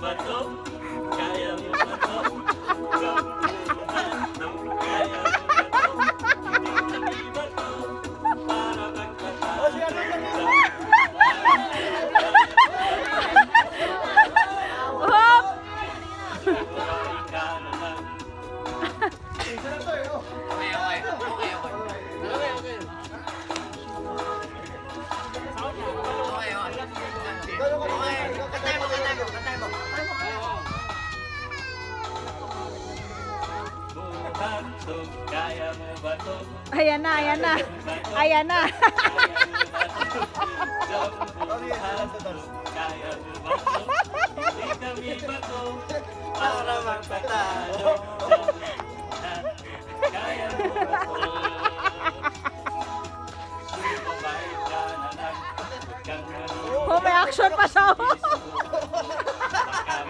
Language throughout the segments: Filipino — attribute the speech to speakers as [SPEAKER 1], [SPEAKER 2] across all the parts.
[SPEAKER 1] ba to? Kaya mo ba to? Jamuhan to. Kaya mo ba to? Hindi ba to? Para magpatalo.
[SPEAKER 2] Hop!
[SPEAKER 1] Ika naman. Buhat to. Kaya mo ba to?
[SPEAKER 2] Ayan na, ayan na. Ayan na.
[SPEAKER 1] Jamuhan to. Kaya mo ba to? Hindi kami ba to? Para magpatalo. Jamuhan. Kaya mo ba to? Sumabay ka na lang. Huwag kang manunod.
[SPEAKER 2] Oh, may action pa siya.
[SPEAKER 1] Baka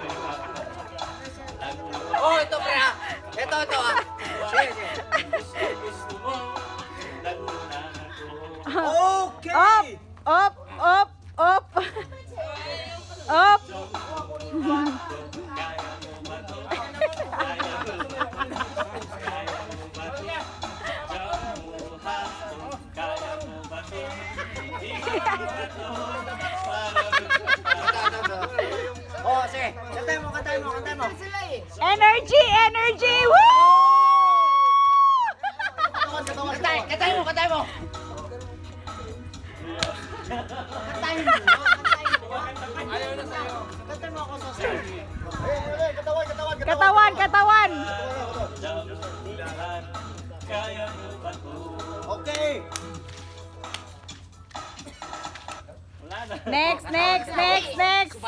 [SPEAKER 1] may
[SPEAKER 3] Oh, ito kaya. Ito ah. Sige, sige.
[SPEAKER 1] gusto mo. Nagunan ako.
[SPEAKER 3] Okay.
[SPEAKER 2] Up, up, up. Up.
[SPEAKER 1] Kaya mo ba to? Kaya mo ba to? Kaya mo ba to? Jamuhan to. Kaya mo ba to? Hindi ka ba to? Para magpatalo.
[SPEAKER 3] Oh, sige. Kantay mo, kantay mo, kantay mo.
[SPEAKER 2] Energy, energy. Woo!
[SPEAKER 3] Kantay, kantay mo, kantay mo. Kantay mo. Ayaw na sa'yo. Kantay mo ako sa sa'yo.
[SPEAKER 2] Katawan, katawan.
[SPEAKER 1] Jamuhan. Kaya mo ba to?
[SPEAKER 3] Okay.
[SPEAKER 1] Wala na.
[SPEAKER 2] Next, next, next, next.